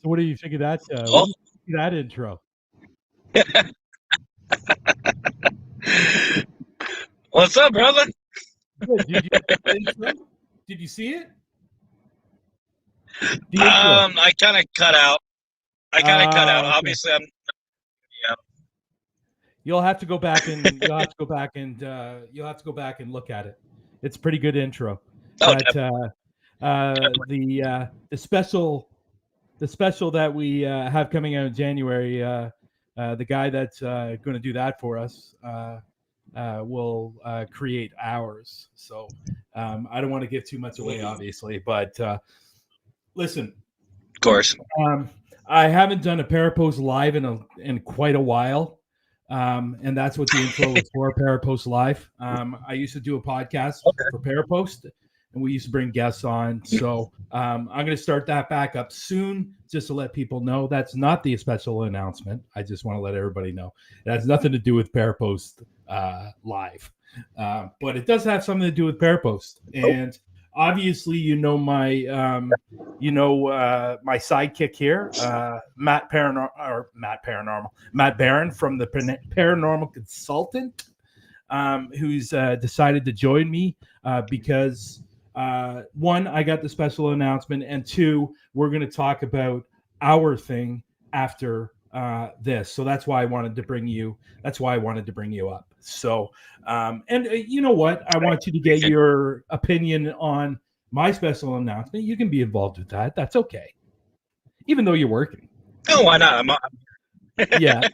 So what do you think of that? What Oh, do you think of that intro? what's up, brother? Good. Did you see the intro? Did you see it? The intro. I kind of cut out. I kind of cut out. Okay. Obviously, I'm. Yeah. You'll have to go back and you'll have to go back and look at it. It's a pretty good intro. Oh, But the special that we have coming out in January, the guy that's going to do that for us will create ours. So I don't want to give too much away, obviously, but listen, of course. I haven't done a Parapost live in quite a while. And that's what the intro was for, Parapost Live. I used to do a podcast for Parapost, and we used to bring guests on. So I'm going to start that back up soon, just to let people know. That's not the special announcement. I just want to let everybody know. It has nothing to do with Parapost Live. But it does have something to do with Parapost. And obviously, my my sidekick here, Matt Barron from the Paranormal Consultant, who's decided to join me because one, I got the special announcement, and two, we're going to talk about our thing after this. So that's why I wanted to bring you. That's why I wanted to bring you up. So, you know what? I want you to get your opinion on my special announcement. You can be involved with that. That's okay, even though you're working. Oh, why not? Yeah.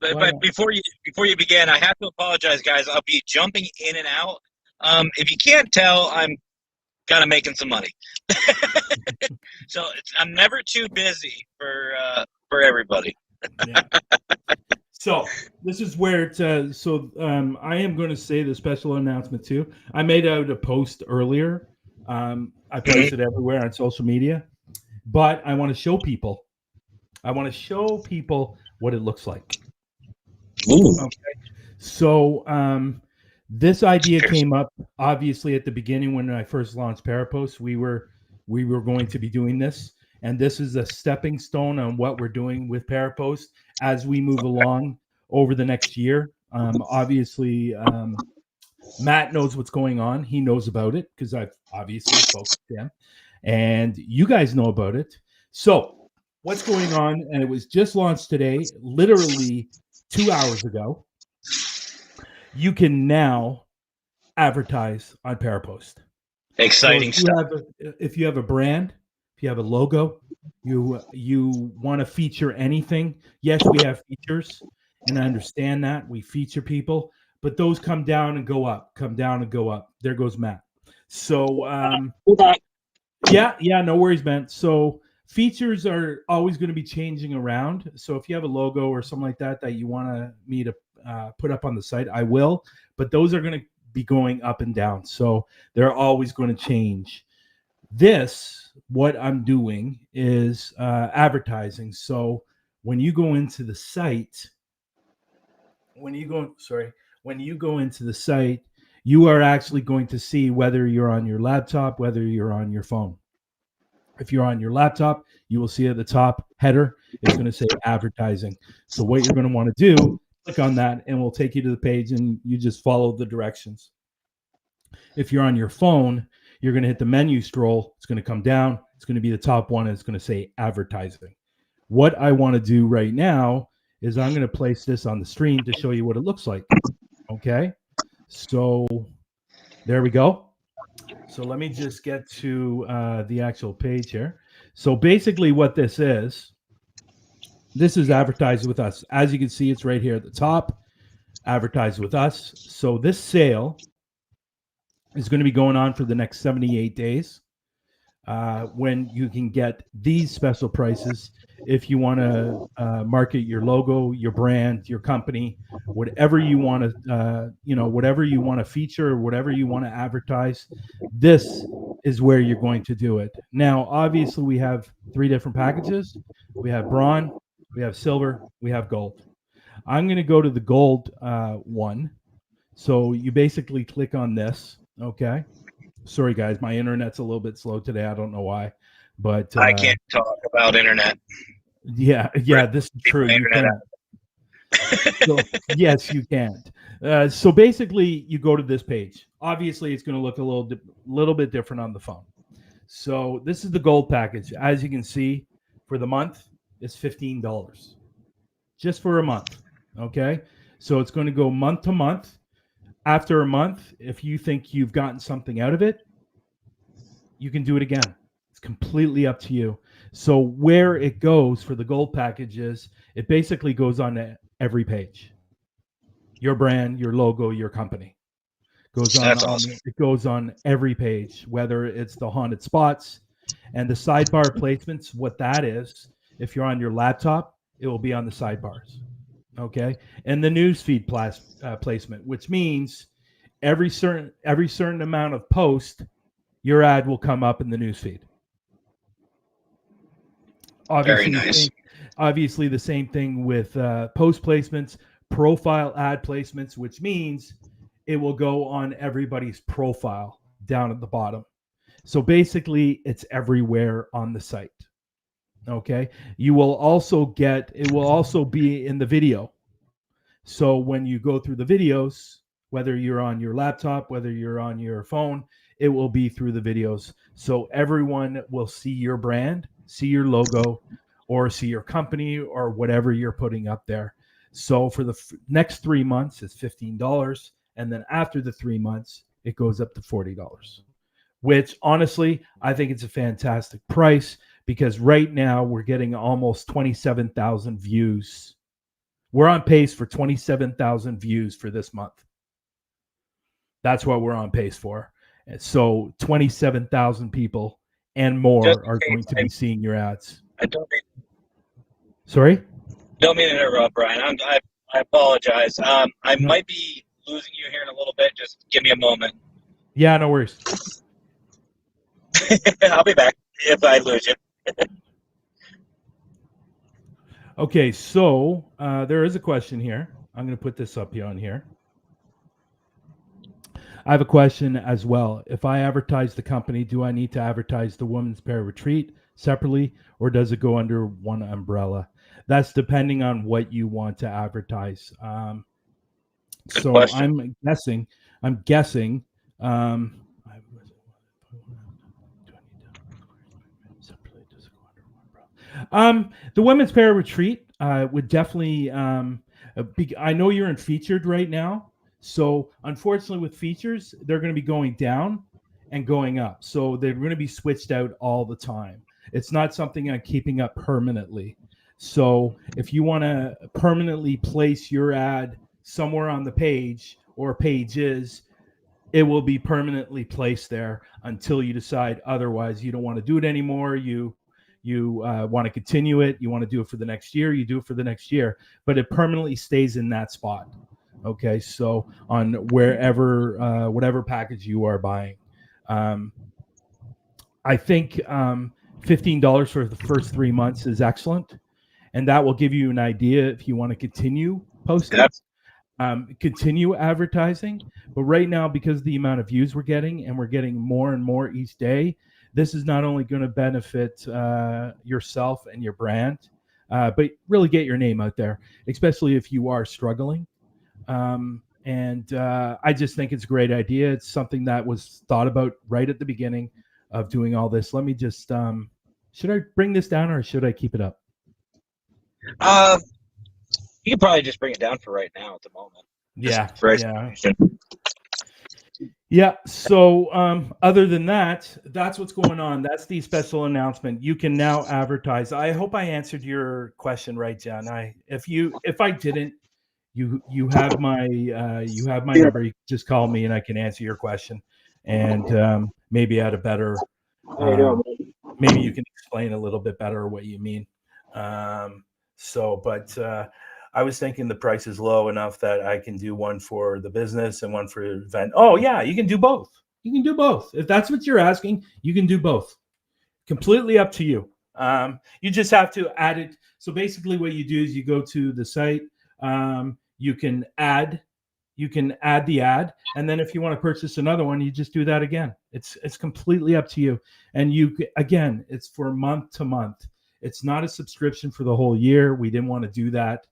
But before you begin, I have to apologize, guys. I'll be jumping in and out. If you can't tell, I'm kind of making some money. So I'm never too busy for everybody. Yeah. So this is where I am going to say the special announcement too. I made out a post earlier. I posted everywhere on social media, but I want to show people. I want to show people what it looks like. Ooh. Okay. So this idea came up obviously at the beginning when I first launched Parapost. We were going to be doing this, and this is a stepping stone on what we're doing with Parapost as we move along over the next year. Obviously, Matt knows what's going on. He knows about it because I've obviously spoken to him, and you guys know about it. So what's going on? And it was just launched today, literally 2 hours ago. You can now advertise on Parapost. Exciting stuff. If you have a brand, if you have a logo, you want to feature anything. Yes, we have features, and I understand that we feature people, but those come down and go up, come down and go up. There goes Matt. So yeah, no worries, man. So features are always going to be changing around. So if you have a logo or something like that you want me to put up on the site, I will. But those are going to be going up and down. So they're always going to change. What I'm doing is advertising. So when you go into the site, you are actually going to see whether you're on your laptop, whether you're on your phone. If you're on your laptop, you will see at the top header, it's going to say advertising. So what you're going to want to do, click on that, and we'll take you to the page, and you just follow the directions. If you're on your phone, you're going to hit the menu scroll. It's going to come down. It's going to be the top one, and it's going to say advertising. What I want to do right now is I'm going to place this on the screen to show you what it looks like. Okay? So there we go. So let me just get to the actual page here. So basically what this is advertise with us. As you can see, it's right here at the top, advertise with us. So this sale is going to be going on for the next 78 days when you can get these special prices if you want to market your logo, your brand, your company, whatever you want to, whatever you want to feature, whatever you want to advertise. This is where you're going to do it. Now, obviously, we have 3 different packages. We have bronze, we have silver, we have gold. I'm going to go to the gold one. So you basically click on this. Okay. Sorry, guys. My internet's a little bit slow today. I don't know why. But I can't talk about internet. yeah, this is true. You can. So yes, you can't. So basically, you go to this page. Obviously, it's going to look a little bit different on the phone. So this is the gold package. As you can see, for the month, it's $15 just for a month. Okay, so it's going to go month to month. After a month, if you think you've gotten something out of it, you can do it again. It's completely up to you. So where it goes for the gold package is it basically goes on every page. Your brand, your logo, your company goes on. That's awesome. It goes on every page, whether it's the haunted spots and the sidebar placements. What that is, if you're on your laptop, it will be on the sidebars. Okay, and the newsfeed placement, which means every certain amount of post, your ad will come up in the newsfeed. Obviously, very nice. Obviously, the same thing with post placements, profile ad placements, which means it will go on everybody's profile down at the bottom. So basically, it's everywhere on the site. Okay, you will also get it will also be in the video. So when you go through the videos, whether you're on your laptop, whether you're on your phone, it will be through the videos. So everyone will see your brand, see your logo, or see your company or whatever you're putting up there. So for the next 3 months, it's $15. And then after the 3 months, it goes up to $40, which honestly, I think it's a fantastic price because right now we're getting almost 27,000 views. We're on pace for 27,000 views for this month. That's what we're on pace for. So 27,000 people and more are going to be seeing your ads. Sorry? Don't mean to interrupt, Brian. I apologize. I might be losing you here in a little bit. Just give me a moment. Yeah, no worries. I'll be back if I lose you. Okay, so there is a question here. I'm going to put this up here on here. I have a question as well. If I advertise the company, do I need to advertise the Women's Prayer Retreat separately, or does it go under one umbrella? That's depending on what you want to advertise. So question. I'm guessing. The Women's Prayer Retreat would definitely. I know you're in featured right now. So unfortunately with features, they're going to be going down and going up. So they're going to be switched out all the time. It's not something I'm keeping up permanently. So if you want to permanently place your ad somewhere on the page or pages, it will be permanently placed there until you decide otherwise. You don't want to do it anymore. You want to continue it. You want to do it for the next year. You do it for the next year, but it permanently stays in that spot. Okay, so on wherever, whatever package you are buying, I think $15 for the first 3 months is excellent, and that will give you an idea if you want to continue posting, continue advertising. But right now, because of the amount of views we're getting, and we're getting more and more each day, this is not only going to benefit yourself and your brand, but really get your name out there, especially if you are struggling. I just think it's a great idea. It's something that was thought about right at the beginning of doing all this. Let me just, should I bring this down or should I keep it up? You can probably just bring it down for right now at the moment. Yeah. So other than that, that's what's going on. That's the special announcement. You can now advertise. I hope I answered your question right, John. If I didn't, you have my number. You can just call me and I can answer your question. And maybe at a better, maybe you can explain a little bit better what you mean. But I was thinking the price is low enough that I can do one for the business and one for event. Oh yeah, you can do both. You can do both. If that's what you're asking, you can do both. Completely up to you. You just have to add it. So basically what you do is you go to the site. You can add You can add the ad, and then if you want to purchase another one, you just do that again. It's completely up to you. And again, it's for month to month. It's not a subscription for the whole year. We didn't want to do that.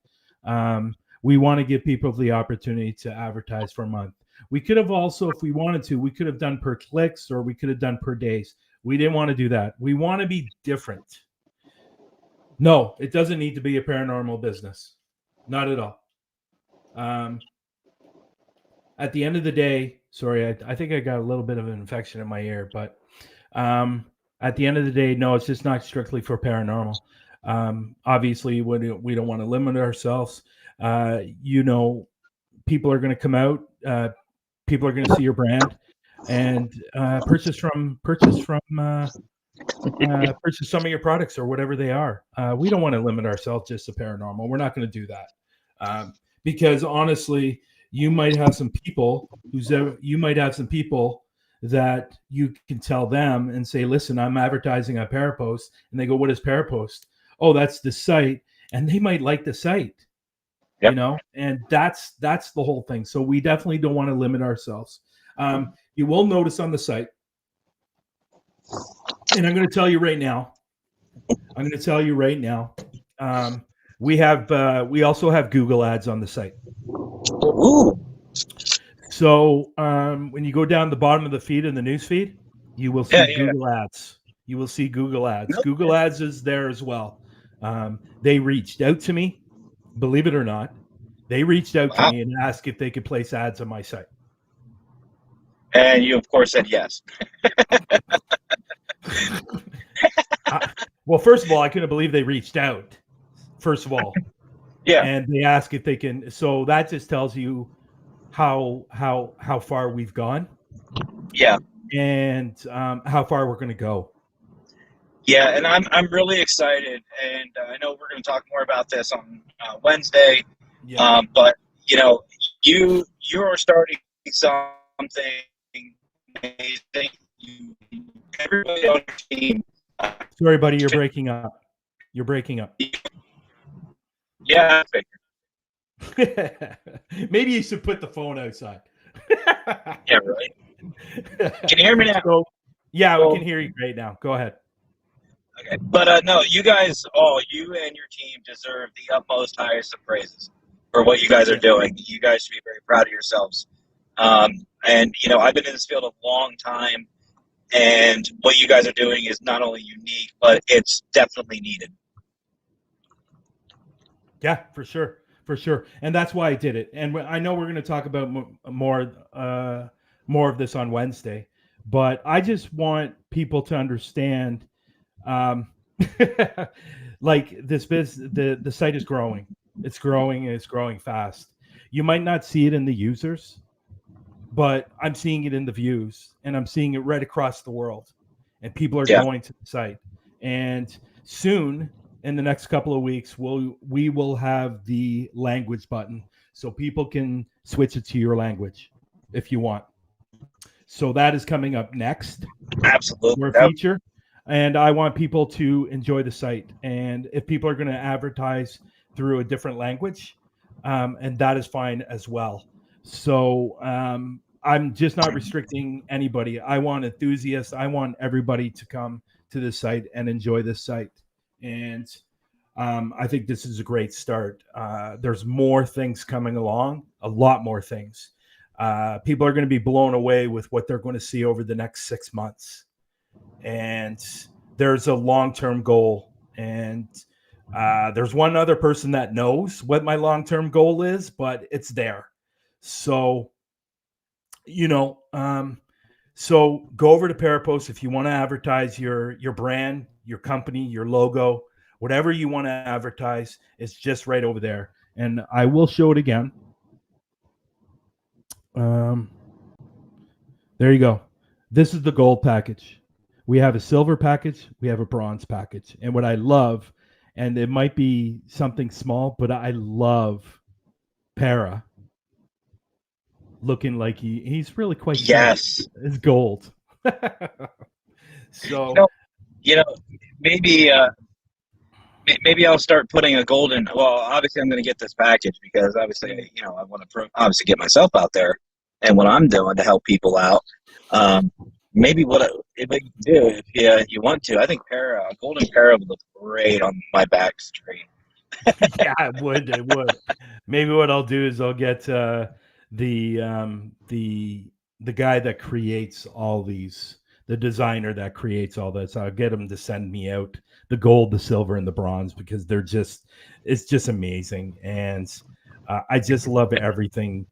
We want to give people the opportunity to advertise for a month. We could have also, if we wanted to, we could have done per clicks, or we could have done per days. We didn't want to do that. We want to be different. No, it doesn't need to be a paranormal business. Not at all. At the end of the day, sorry, I think I got a little bit of an infection in my ear, but at the end of the day, no, it's just not strictly for paranormal. Obviously, we don't want to limit ourselves. People are going to come out. People are going to see your brand and purchase some of your products or whatever they are. We don't want to limit ourselves just to paranormal. We're not going to do that because honestly, you might have some people that you can tell them and say, listen, I'm advertising on Parapost. And they go, what is Parapost? Oh, that's the site. And they might like the site, and that's the whole thing. So we definitely don't want to limit ourselves. You will notice on the site, and I'm going to tell you right now, we also have Google ads on the site. Ooh. So when you go down the bottom of the feed in the news feed, you will see Google ads. You will see Google ads. Nope. Google ads is there as well. They reached out to me, believe it or not. They reached out to me and asked if they could place ads on my site. And you, of course, said yes. Well, first of all, I couldn't believe they reached out. First of all, and they ask if they can. So that just tells you how far we've gone. Yeah, and how far we're going to go. Yeah, and I'm really excited, and I know we're going to talk more about this on Wednesday. Yeah. But you are starting something amazing. Everybody on your team. Sorry, buddy, you're breaking up. Yeah. Maybe you should put the phone outside. Yeah, right. Can you hear me now? We can hear you great now. Go ahead. Okay, but no, you guys, you and your team deserve the utmost, highest of praises for what you guys are doing. You guys should be very proud of yourselves. And I've been in this field a long time, and what you guys are doing is not only unique, but it's definitely needed. Yeah, for sure. And that's why I did it. And I know we're going to talk about more of this on Wednesday, but I just want people to understand, like this business, the site is growing. It's growing and it's growing fast. You might not see it in the users, but I'm seeing it in the views, and I'm seeing it right across the world, and people are going to the site. And soon, in the next couple of weeks, we will have the language button, so people can switch it to your language if you want. So that is coming up next. Absolutely. For a feature. And I want people to enjoy the site. And if people are going to advertise through a different language, and that is fine as well. So I'm just not restricting anybody. I want enthusiasts. I want everybody to come to this site and enjoy this site. And I think this is a great start. There's more things coming along, a lot more things. People are going to be blown away with what they're going to see over the next 6 months. And there's a long-term goal. And there's one other person that knows what my long-term goal is, but it's there. So, so go over to Parapost if you want to advertise your brand, your company, your logo, whatever you want to advertise. It's just right over there. And I will show it again. There you go. This is the gold package. We have a silver package. We have a bronze package. And what I love, and it might be something small, but I love Para looking like he's really quite yes. It's gold. So maybe maybe I'll start putting a golden. Well, obviously I'm going to get this package because obviously I want to obviously get myself out there and what I'm doing to help people out. Maybe if I can do if you want to. I think golden para would look great on my back screen. Yeah, it would. It would. Maybe what I'll do is I'll get the guy that creates all these, the designer that creates all this. I'll get him to send me out the gold, the silver, and the bronze because it's just amazing, and I just love everything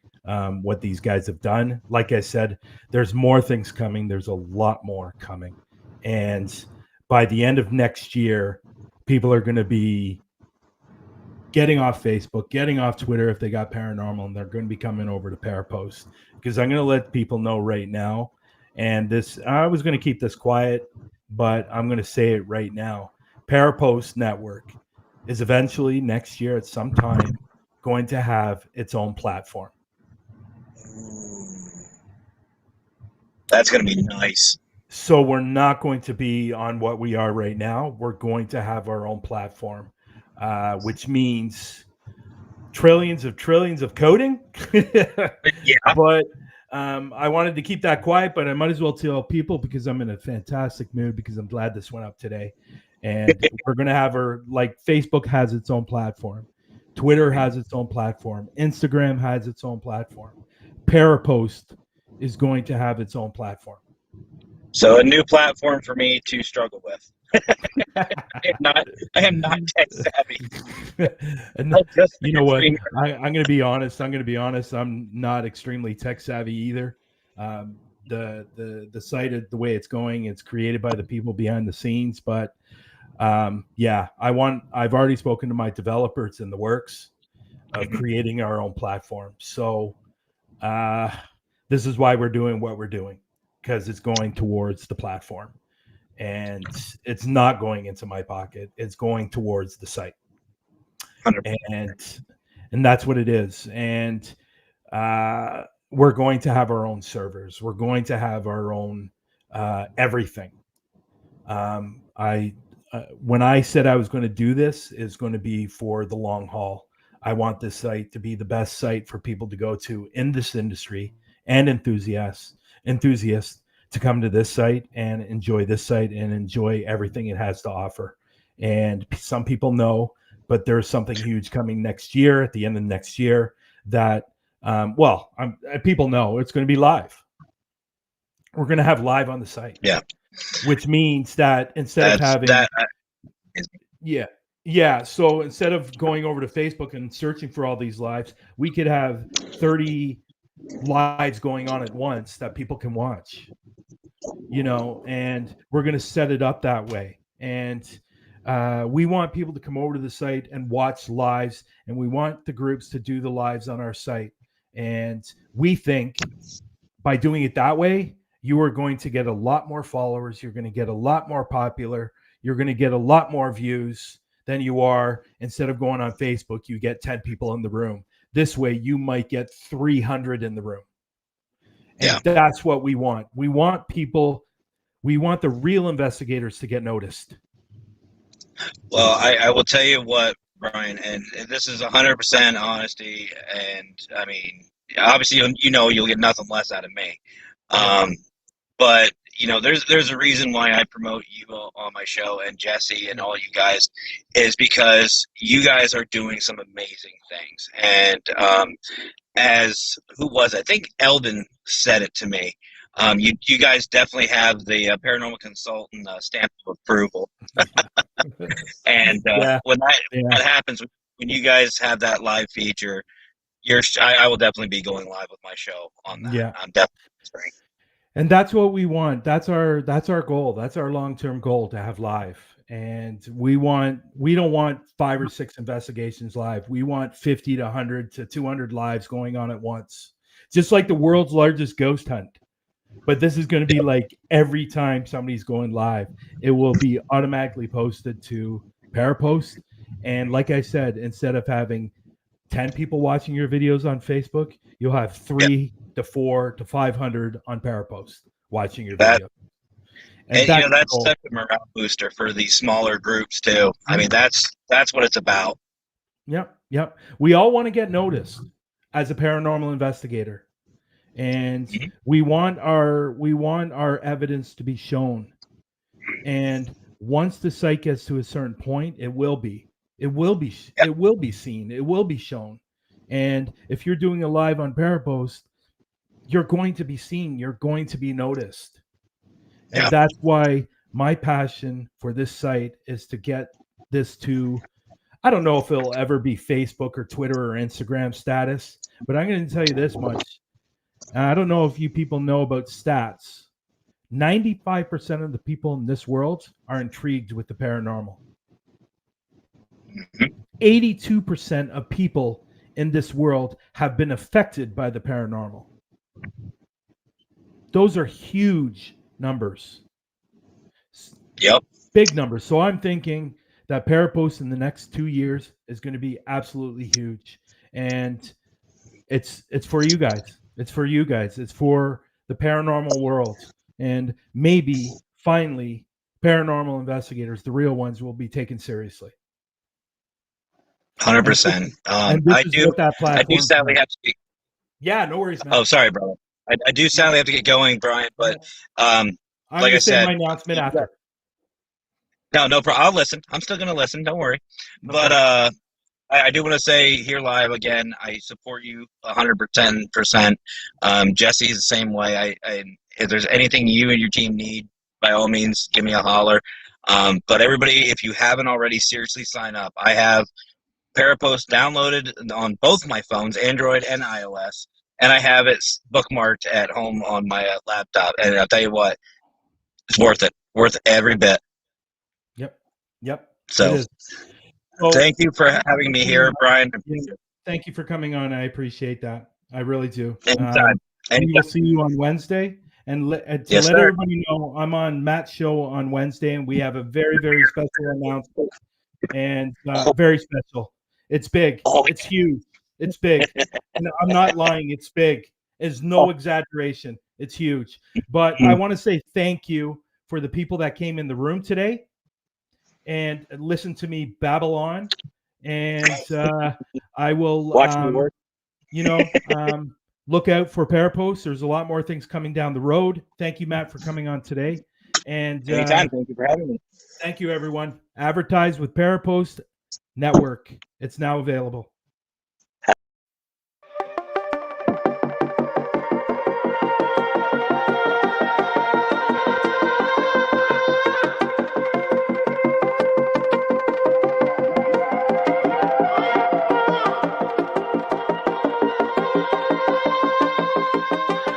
what these guys have done. Like I said, there's more things coming. There's a lot more coming, and by the end of next year, people are going to be getting off Facebook, getting off Twitter if they got paranormal, and they're going to be coming over to Parapost because I'm going to let people know right now. And I was going to keep this quiet, but I'm going to say it right now. Parapost Network is eventually next year at some time going to have its own platform. That's going to be nice. So we're not going to be on what we are right now. We're going to have our own platform. Which means trillions of coding. Yeah. But I wanted to keep that quiet, but I might as well tell people because I'm in a fantastic mood because I'm glad this went up today. And we're going to have Facebook has its own platform. Twitter has its own platform. Instagram has its own platform. Parapost is going to have its own platform. So a new platform for me to struggle with. I am not tech savvy. And you know what? I'm going to be honest. I'm not extremely tech savvy either. The site, the way it's going, it's created by the people behind the scenes. But yeah, I've already spoken to my developer. It's in the works of creating our own platform. So this is why we're doing what we're doing, because it's going towards the platform. And it's not going into my pocket. It's going towards the site. 100%. And that's what it is. And we're going to have our own servers. We're going to have our own everything. When I said I was going to do this, is going to be for the long haul. I want this site to be the best site for people to go to in this industry and enthusiasts to come to this site and enjoy this site and enjoy everything it has to offer. And some people know, but there's something huge coming next year, at the end of next year, that, people know it's going to be live. We're going to have live on the site. Yeah. Which means that instead of having... Yeah. So instead of going over to Facebook and searching for all these lives, we could have 30 lives going on at once that people can watch. And we're going to set it up that way. And we want people to come over to the site and watch lives, and we want the groups to do the lives on our site. And we think by doing it that way, you are going to get a lot more followers. You're going to get a lot more popular. You're going to get a lot more views than you are. Instead of going on Facebook, you get 10 people in the room. This way, you might get 300 in the room. And that's what we want. We want the real investigators to get noticed. Well, I will tell you what, Brian, and this is 100% honesty. And I mean, obviously, you'll get nothing less out of me. But there's a reason why I promote you on my show, and Jesse and all you guys, is because you guys are doing some amazing things. And I think Eldon said it to me. You guys definitely have the paranormal consultant stamp of approval. And when that happens, when you guys have that live feature, I will definitely be going live with my show on that. Yeah. I'm definitely spring. And that's what we want. That's our goal. That's our long-term goal, to have live. And we don't want 5 or 6 investigations live. We want 50 to 100 to 200 lives going on at once. Just like the world's largest ghost hunt. But this is going to be like every time somebody's going live, it will be automatically posted to Parapost. And like I said, instead of having 10 people watching your videos on Facebook, you'll have 3 to 4 to 500 on Parapost watching your video. And you know, that's the that's goal. such a morale booster for these smaller groups too. I mean, that's what it's about. Yep. We all want to get noticed as a paranormal investigator, and Mhm. we want our evidence to be shown. And once the site gets to a certain point, it will be Yeah. seen, it will be shown. And if you're doing a live on Parapost, you're going to be seen, you're going to be noticed. And Yeah. that's why my passion for this site is to get this to, I don't know if it'll ever be Facebook or Twitter or Instagram status, but I'm going to tell you this much. And I don't know if you people know about stats. 95% of the people in this world are intrigued with the paranormal. Mhm. 82% of people in this world have been affected by the paranormal. Those are huge numbers. Yep. Big numbers. So I'm thinking that Parapost in the next 2 years is going to be absolutely huge. And it's for you guys. It's for you guys. It's for the paranormal world. And maybe finally paranormal investigators, the real ones, will be taken seriously. 100%. And this is what that I do platform sadly does. have to get, Yeah, no worries, man. oh, sorry, brother. I do sadly have to get going, Brian, but I'm like going I to say my said, announcement after. no problem. I'll listen. I'm still going to listen. Don't worry. But I do want to say here live again, I support you 110%. Jesse's the same way. If there's anything you and your team need, by all means, give me a holler. But everybody, if you haven't already, seriously sign up. I have Parapost downloaded on both my phones, Android and iOS, and I have it bookmarked at home on my laptop. And I'll tell you what, it's worth it. Worth every bit. Yep. So It is. So, thank you for having me here, Brian. thank you for coming on. I appreciate that. I really do. Anytime. We will see you on Wednesday. And Yes, let sir. everybody know, I'm on Matt's show on Wednesday, and we have a very, very special announcement. And very special. It's big. It's huge. It's big. And I'm not lying. It's big. It's no exaggeration. It's huge. But I want to say thank you for the people that came in the room today and listened to me babble on. And I will, Watch me work. look out for Parapost. There's a lot more things coming down the road. Thank you, Matt, for coming on today. And Anytime. Thank you for having me. Thank you, everyone. Advertise with Parapost Network. It's now available.